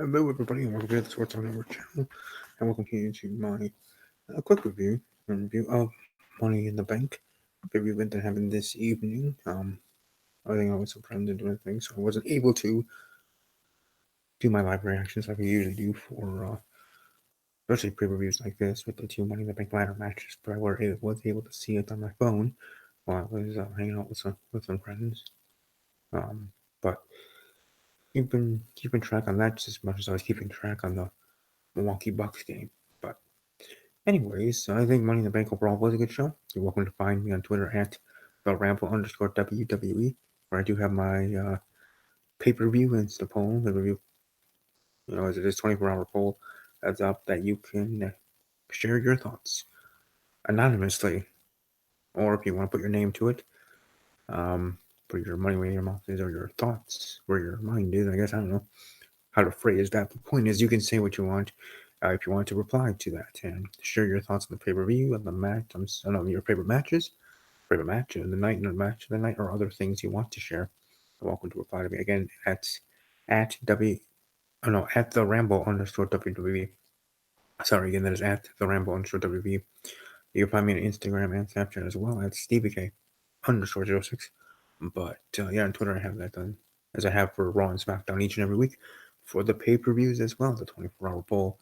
Hello, everybody, and welcome to the Sports on Our channel, and welcome here to my quick review of Money in the Bank. Big event that happened this evening. I think I was surprised doing things, so I wasn't able to do my live reactions like I usually do for especially pre-reviews like this with the two Money in the Bank ladder matches. But was able to see it on my phone while I was hanging out with some friends. But keeping track on that just as much as I was keeping track on the Milwaukee Bucks game. But anyways, I think Money in the Bank overall was a good show. You're welcome to find me on Twitter at @TheRamble_WWE, where I do have my pay-per-view Insta poll, the review, as it is 24-hour poll that's up that you can share your thoughts anonymously, or if you want to put your name to it, put your money where your mouth is, or your thoughts where your mind is. I guess I don't know how to phrase that. The point is, you can say what you want. If you want to reply to that and share your thoughts on the pay-per-view and the match, your favorite matches, favorite match of the night, and the match of the night, or other things you want to share, you're welcome to reply to me again at the Ramble_WWE. Sorry, again, that is at the Ramble_WWE. You can find me on Instagram and Snapchat as well at StevieK_06. But yeah, on Twitter I have that done as I have for Raw and SmackDown each and every week for the pay-per-views as well, the 24-hour poll,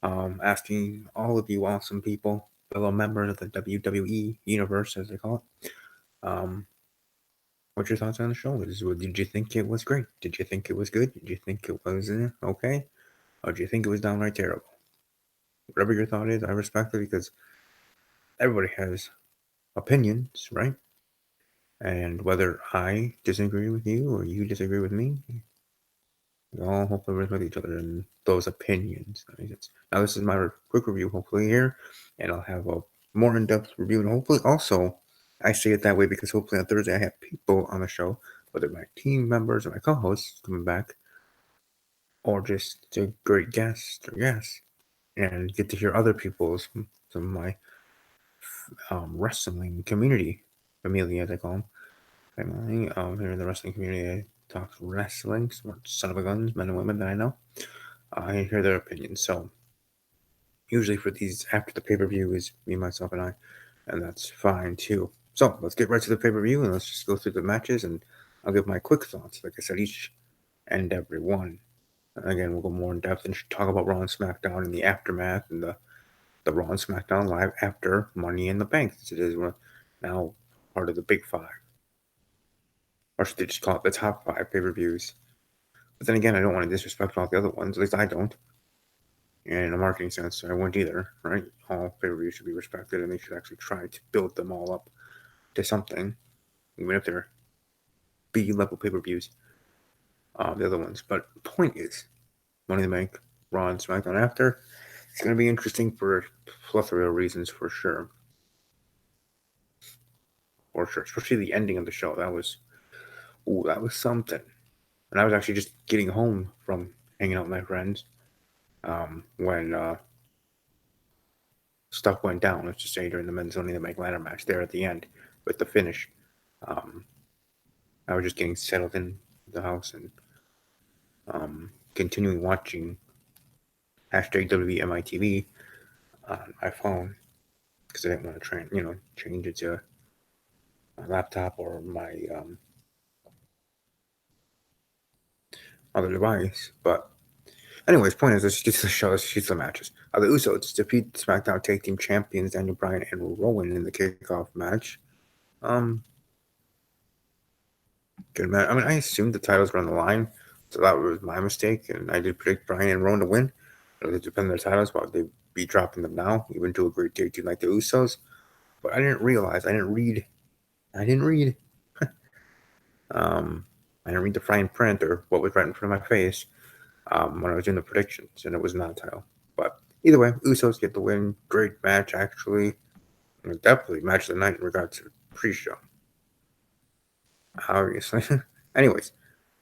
asking all of you awesome people, fellow members of the WWE universe as they call it, what's your thoughts on the show? Did you think it was great? Did you think it was good? Did you think it was okay? Or did you think it was downright terrible? Whatever your thought is, I respect it because everybody has opinions, right? And whether I disagree with you or you disagree with me, we all hopefully respect each other and those opinions. Now, this is my quick review, hopefully, here, and I'll have a more in depth review. And hopefully, also, I say it that way because hopefully on Thursday I have people on the show, whether my team members or my co hosts coming back, or just a great guest or guests, and get to hear other people's, some of my wrestling community, family as I call them. Family, here in the wrestling community, I talk wrestling, smart son of a guns, men and women that I know. I hear their opinions. So usually for these after the pay-per-view is me, myself, and I, and that's fine too. So let's get right to the pay-per-view and let's just go through the matches and I'll give my quick thoughts. Like I said, each and every one. And again, we'll go more in depth and talk about Raw and SmackDown and the aftermath and the Raw and SmackDown live after Money in the Bank, since it is now part of the Big Five, or should they just call it the top five pay-per-views? But then again, I don't want to disrespect all the other ones. At least I don't. And in a marketing sense, I wouldn't either, right? All pay-per-views should be respected, and they should actually try to build them all up to something, even if they're B-level pay-per-views, the other ones. But the point is, Money in the Bank, Raw, and SmackDown after, it's going to be interesting for a plethora of reasons, for sure. For sure, especially the ending of the show. That was something. And I was actually just getting home from hanging out with my friends when stuff went down. Let's just say during the men's Money in the Bank ladder match there at the end with the finish. Um, I was just getting settled in the house and continuing watching hashtag WMITV on my phone because I didn't want to change it to my laptop or my other device. But anyways, point is, let's get to the show. Let's get to the matches. The Usos defeat SmackDown Tag Team Champions Daniel Bryan and Rowan in the kickoff match. Um, Good match. I mean, I assumed the titles were on the line, so that was my mistake, and I did predict Bryan and Rowan to win. It depends on their titles, but they'd be dropping them now, even to a great tag team like the Usos. But I didn't realize, I didn't read, um, I didn't read the fine print or what was right in front of my face when I was doing the predictions, and it was not a title. But either way, Usos get the win. Great match, actually. Definitely match of the night in regards to pre-show, obviously. Anyways,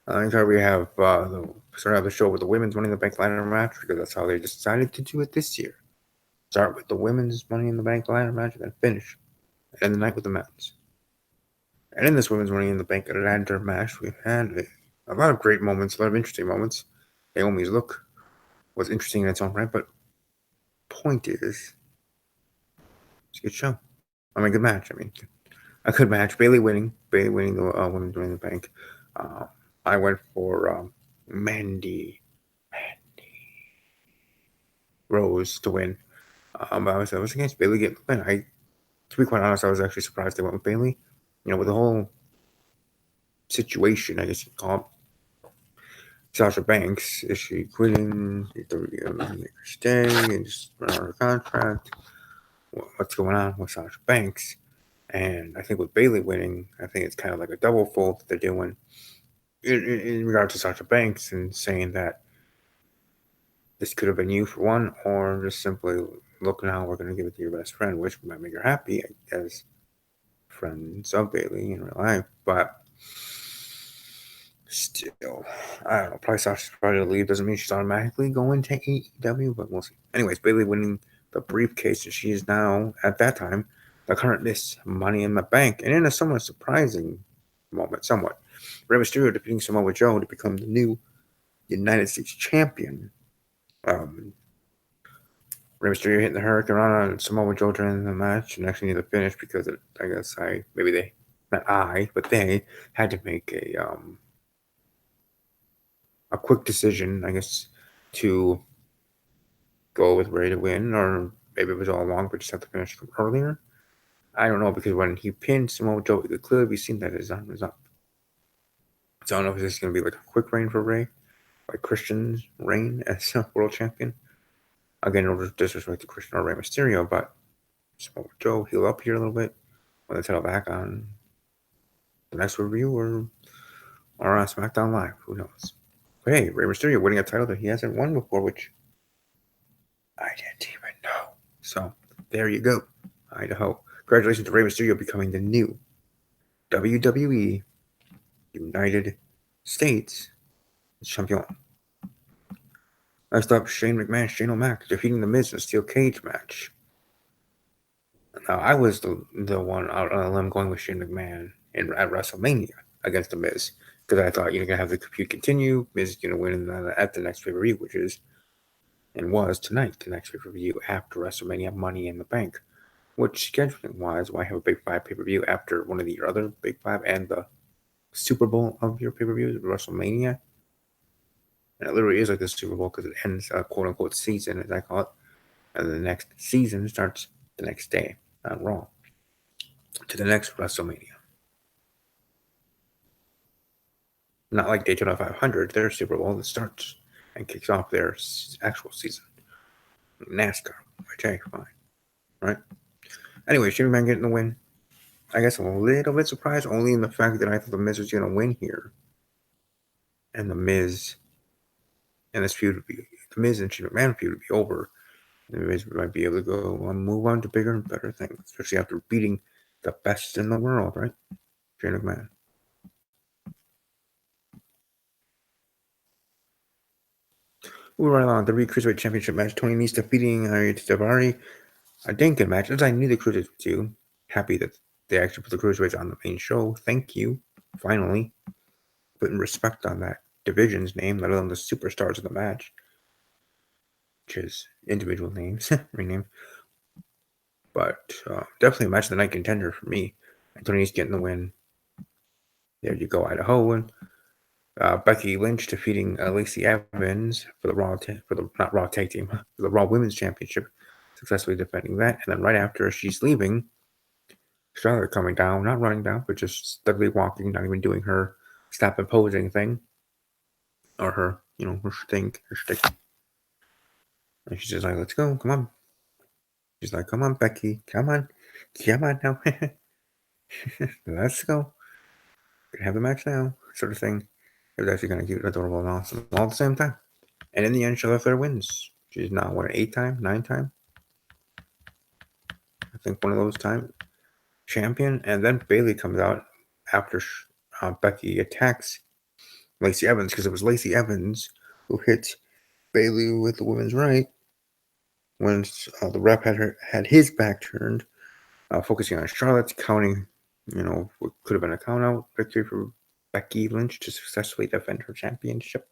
here we have start out the show with the women's Money in the Bank ladder match because that's how they decided to do it this year. Start with the women's Money in the Bank ladder match and then finish and end the night with the men's. And in this women's Money in the Bank ladder match, we've had a lot of great moments, a lot of interesting moments. Naomi's look, was interesting in its own right. But point is, it's a good show. I mean, good match. I mean, a good match. Bailey winning the Women's Money in the Bank. Uh, I went for Mandy Rose to win. But I was against Bailey getting the win. To be quite honest, I was actually surprised they went with Bailey. You know, with the whole situation, I guess you call it. Sasha Banks, is she quitting? Make her stay and just run out her contract? What's going on with Sasha Banks? And I think with Bailey winning, I think it's kind of like a double fold that they're doing in regard to Sasha Banks and saying that this could have been you for one, or just simply look now, we're going to give it to your best friend, which might make her happy as friends of Bailey in real life. But still, I don't know. Probably Sasha's probably to leave doesn't mean she's automatically going to AEW, but we'll see. Anyways, Bailey winning the briefcase, and she is now at that time the current Miss Money in the Bank, and in a somewhat surprising moment, Rey Mysterio defeating Samoa Joe to become the new United States champion. Rey Mysterio hitting the Hurricane Rana on Samoa Joe during the match, and actually near the finish because I guess they had to make a quick decision, I guess, to go with Rey to win, or maybe it was all along, but just have to finish earlier. I don't know, because when he pinned Samoa Joe, it could clearly be seen that his arm was up. So I don't know if this is going to be like a quick reign for Rey, like Christian's reign as world champion. Again, no disrespect to Christian or Rey Mysterio, but Samoa Joe heal up here a little bit when they settle back on the next review or on SmackDown Live. Who knows? But hey, Rey Mysterio winning a title that he hasn't won before, which I didn't even know. So there you go, Idaho. Congratulations to Rey Mysterio becoming the new WWE United States champion. Next up, Shane O'Mac defeating The Miz in a steel cage match. Now, I was the one out on a limb going with Shane McMahon at WrestleMania against The Miz, because I thought, you're going to have the feud continue. Miz is going to win at the next pay-per-view, which is, and was tonight, the next pay-per-view after WrestleMania Money in the Bank. Which, scheduling-wise, why have a Big 5 pay-per-view after one of your other Big 5 and the Super Bowl of your pay-per-views, WrestleMania? And it literally is like the Super Bowl because it ends a quote-unquote season, as I call it. And the next season starts the next day on Raw to the next WrestleMania. Not like Daytona 500, their Super Bowl that starts and kicks off their actual season. NASCAR, which, hey, fine. Right? Anyway, Shane McMahon getting the win. I guess I'm a little bit surprised, only in the fact that I thought The Miz was going to win here. And The Miz and this feud would be, The Miz and Shane McMahon feud would be over. And The Miz might be able to go and move on to bigger and better things, especially after beating the best in the world, right? Shane McMahon. We're right along. The Cruiserweight Championship match. Tony Nese defeating Ariete Daivari. A dang good match, as I knew the Cruiserweights would do. Happy that they actually put the Cruiserweights on the main show. Thank you. Finally. Putting respect on that division's name, let alone the superstars of the match. Which is individual names, rename. But definitely a match of the night contender for me. And Tony Nese getting the win. There you go, Idaho. And Becky Lynch defeating Lacey Evans for the Raw Tag Team, for the Raw Women's Championship, successfully defending that. And then right after she's leaving, Charlotte coming down, not running down, but just steadily walking, not even doing her stop and posing thing, or her, her shtick. And she's just like, let's go, come on. She's like, come on, Becky, come on now, let's go. Gonna have the match now, sort of thing. It was actually kind of cute, adorable, and awesome all at the same time. And in the end, Charlotte Flair wins. She's now, what, 8-time, 9-time? I think one of those time champion. And then Bayley comes out after Becky attacks Lacey Evans, because it was Lacey Evans who hit Bayley with the women's right when the ref had his back turned, focusing on Charlotte, counting, what could have been a count out victory for Becky Lynch to successfully defend her championship.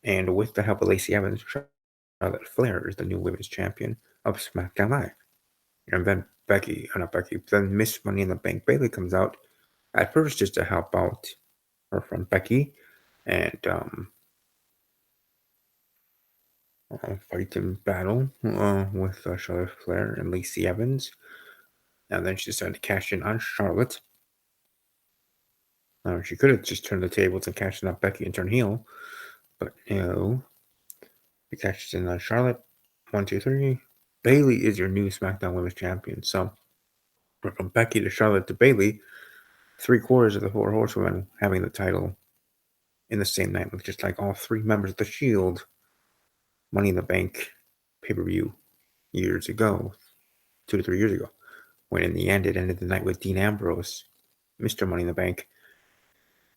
And with the help of Lacey Evans, Charlotte Flair is the new women's champion of SmackDown Live. And then then Miss Money in the Bank Bayley comes out at first just to help out her friend Becky and fight and battle with Charlotte Flair and Lacey Evans. And then she decided to cash in on Charlotte. She could have just turned the tables and cashed in on Becky and turn heel, but no. She cashes in on Charlotte. 1, 2, 3. Bayley is your new SmackDown Women's Champion. So, from Becky to Charlotte to Bayley, 3/4 of the 4 horsewomen having the title in the same night, with just like all 3 members of the Shield Money in the Bank pay-per-view years ago, 2 to 3 years ago, when in the end it ended the night with Dean Ambrose, Mr. Money in the Bank,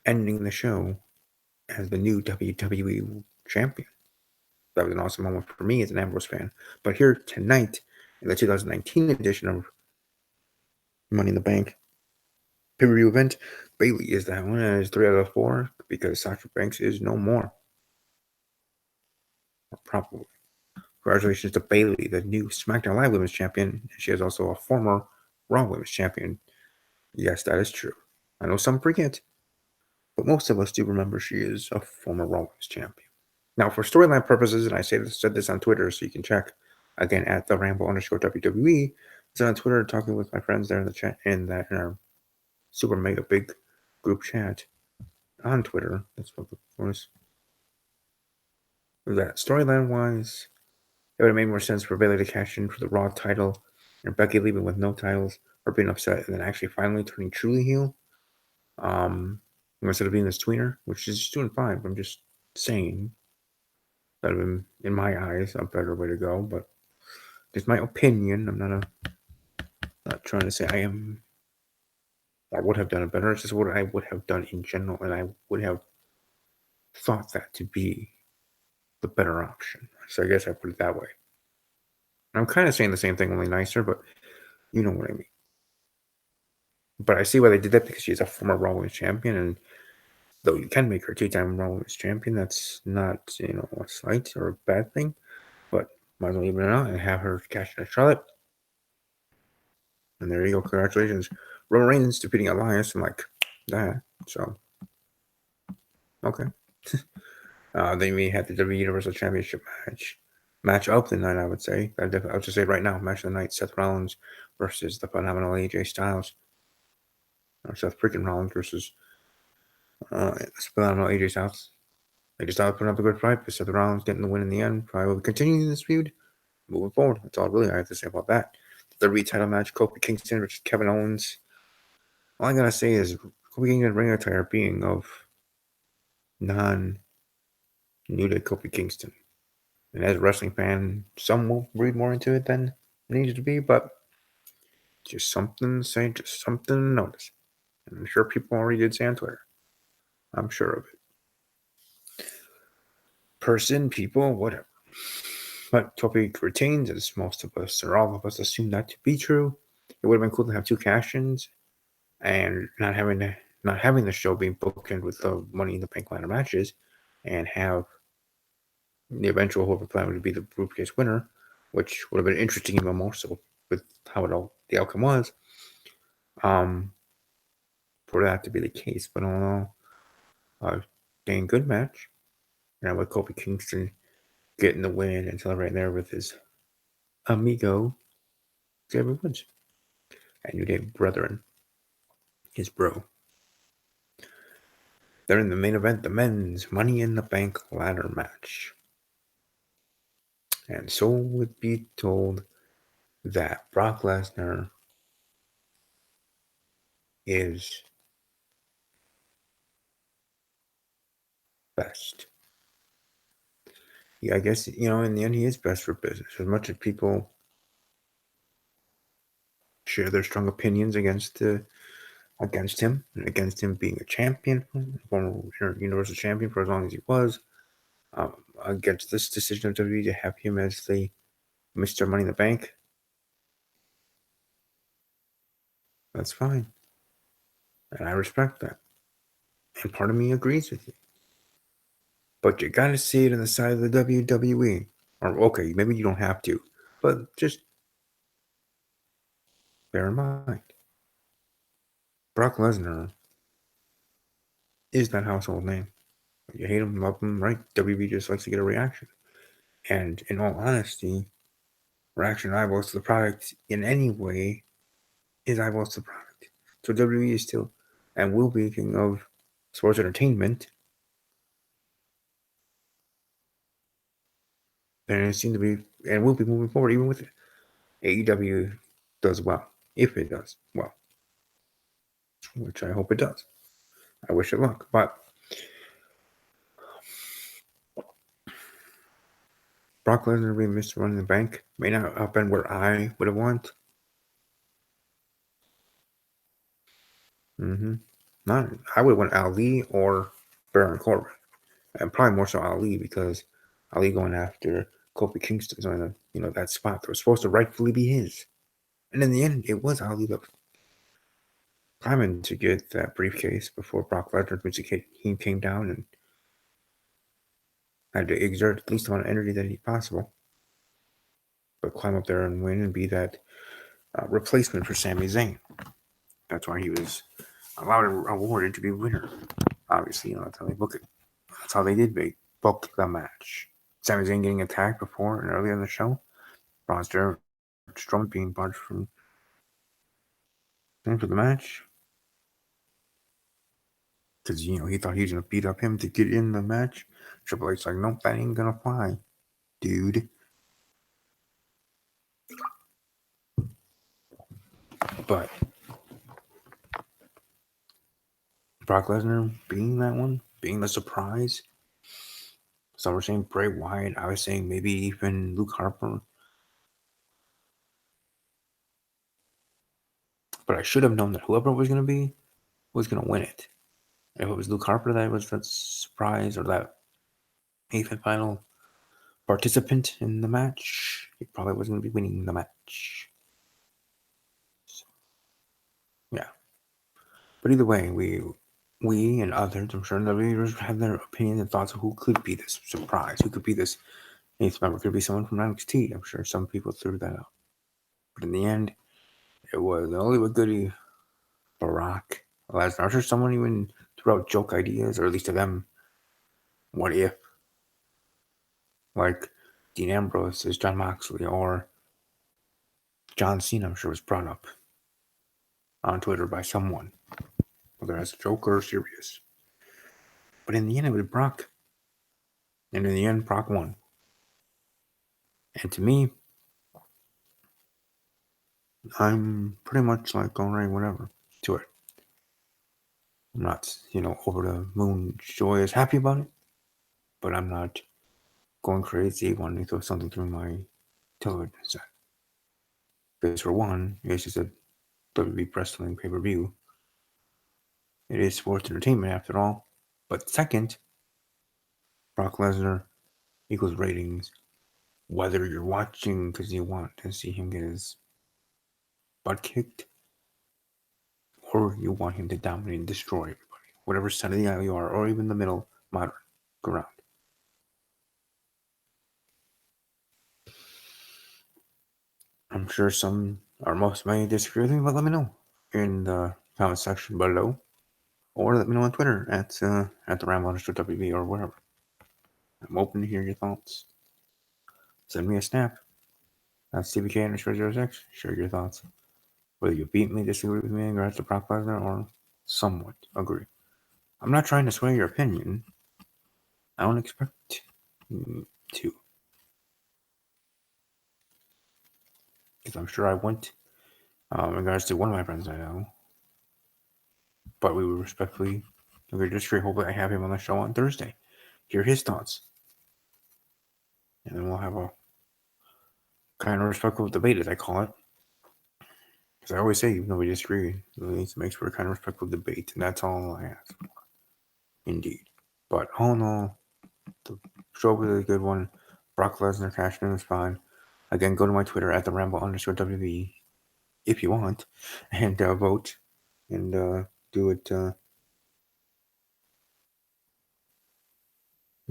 ending the show as the new WWE champion. That was an awesome moment for me as an Ambrose fan. But here tonight, in the 2019 edition of Money in the Bank pay-per-view event, Bayley is that one, and it's 3 out of 4 because Sasha Banks is no more. Probably. Congratulations to Bayley, the new SmackDown Live Women's Champion. She is also a former Raw Women's Champion. Yes, that is true. I know some forget, but most of us do remember she is a former Raw Women's Champion. Now, for storyline purposes, and I said this on Twitter, so you can check again at the Rambo_WWE. It's on Twitter, talking with my friends there in the chat in our super mega big group chat on Twitter. That's what, of course. That storyline wise, it would have made more sense for Bayley to cash in for the Raw title and Becky leaving with no titles or being upset and then actually finally turning truly heel. Instead of being this tweener, which is doing fine, but I'm just saying that would have been, in my eyes, a better way to go. But it's my opinion. I'm not trying to say I am or would have done it better. It's just what I would have done in general, and I would have thought that to be the better option. So I guess I put it that way. I'm kind of saying the same thing, only nicer, but you know what I mean. But I see why they did that, because she's a former Raw Women's Champion, and though you can make her 2-time Raw Women's Champion, that's not a slight or a bad thing. But might as well leave it out and have her cash in at Charlotte. And there you go. Congratulations. Roman Reigns defeating Elias and like that. So, okay. Then we had the WWE Universal Championship match of the night, I would say. I'll just say right now, match of the night: Seth Rollins versus the phenomenal AJ Styles. Or Seth freaking Rollins versus phenomenal AJ Styles. AJ Styles putting up a good fight, but Seth Rollins getting the win in the end. Probably will continue this feud moving forward. That's all really I have to say about that. The WWE title match: Kofi Kingston versus Kevin Owens. All I gotta say is Kofi Kingston ring attire being of non-new to Kofi Kingston. And as a wrestling fan, some will read more into it than it needs to be, but just something to say, just something to notice. And I'm sure people already did say on Twitter. I'm sure of it. Person, people, whatever. But Kofi retains, as most of us, or all of us, assume that to be true. It would have been cool to have 2 cash-ins and not having the show being bookend with the Money in the Bank ladder matches, and have the eventual whoever plan would be the Briefcase winner, which would have been interesting even more so with how the outcome was. For that to be the case, but all in all, dang good match. And with Kofi Kingston getting the win and celebrating there with his amigo Xavier Woods and New Day brethren, his bro. They're in the main event, the men's Money in the Bank ladder match. And so would be told that Brock Lesnar is best. Yeah, I guess, in the end, he is best for business. As much as people share their strong opinions against him, and against him being a champion, former Universal Champion for as long as he was, against this decision of WWE to have him as the Mr. Money in the Bank, that's fine. And I respect that. And part of me agrees with you. But you gotta see it on the side of the WWE. Or, okay, maybe you don't have to, but just bear in mind, Brock Lesnar is that household name. You hate him, love him, right? WWE just likes to get a reaction. And in all honesty, reaction eyeballs to the product in any way is eyeballs to the product. So WWE is still and will be king of sports entertainment. And it seems to be and will be moving forward even with it. AEW does well. If it does well. Which I hope it does. I wish it luck. But Brock Lesnar being Mr. Money in the Bank may not have been where I would have wanted. Not I would want Ali or Baron Corbin. And probably more so Ali because Ali going after Kofi Kingston's on that spot that was supposed to rightfully be his. And in the end, it was Ali that was climbing to get that briefcase before Brock Lesnar, which he came down and had to exert the least amount of energy that he possible, but climb up there and win and be that replacement for Sami Zayn. That's why he was allowed and awarded to be winner. Obviously, that's how they book it. That's how they did book the match. Sami Zayn getting attacked before and earlier in the show. Braun Strowman being barred from for the match because he thought he was gonna beat up him to get in the match. Triple H's like, nope, that ain't gonna fly, dude. But Brock Lesnar being that one, being the surprise. Some were saying Bray Wyatt. I was saying maybe even Luke Harper. But I should have known that whoever it was going to be was going to win it. If it was Luke Harper that was that surprise or that eighth and final participant in the match, he probably wasn't going to be winning the match. So, yeah. But either way, we and others, I'm sure the readers have their opinions and thoughts of who could be this surprise, who could be this eighth member. Could be someone from NXT. I'm sure some people threw that out. But in the end, it was Hollywood goodie Brock Lesnar. I'm sure someone even threw out joke ideas, or at least to them, what if, like Dean Ambrose is John Moxley, or John Cena, I'm sure was brought up on Twitter by someone, whether as a joke or serious. But in the end, it was Brock. And in the end, Brock won. And to me, I'm pretty much like, all right, whatever, to it. I'm not, over the moon joyous happy about it, but I'm not going crazy wanting to throw something through my television set. Because for one, it's just a WWE wrestling pay-per-view. It is sports entertainment after all. But second, Brock Lesnar equals ratings. Whether you're watching because you want to see him get his butt kicked, or you want him to dominate and destroy everybody. Whatever side of the aisle you are, or even the middle, moderate, ground. I'm sure some or most may disagree with me, but let me know in the comment section below. Or let me know on Twitter at the Ramble_WB or wherever. I'm open to hear your thoughts. Send me a snap. That's CBK_06. Share your thoughts. Whether you beat me, disagree with me in regards to Brock Lesnar, or somewhat agree. I'm not trying to sway your opinion. I don't expect to. Because I'm sure I went in regards to one of my friends I know. But we would respectfully agree to disagree. Hopefully I have him on the show on Thursday. Hear his thoughts. And then we'll have a kind of respectful debate, as I call it. Because I always say, even though we disagree, it needs to make for a kind of respectful debate. And that's all I ask for. Indeed. But all in all, the show was a good one. Brock Lesnar cashing in was fine. Again, go to my Twitter at the Ramble_WB if you want, and vote and do it.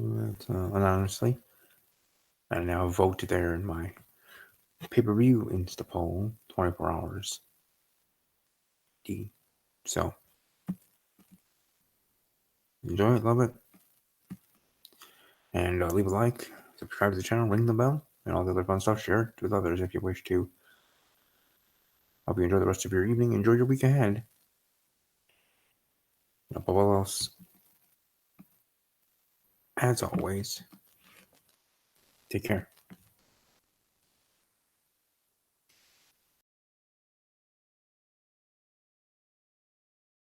But, anonymously. I now vote there in my pay-per-view Insta poll, 24 hours. So, enjoy it, love it. And leave a like, subscribe to the channel, ring the bell, and all the other fun stuff. Share it with others if you wish to. Hope you enjoy the rest of your evening. Enjoy your week ahead. Above all else, as always, take care.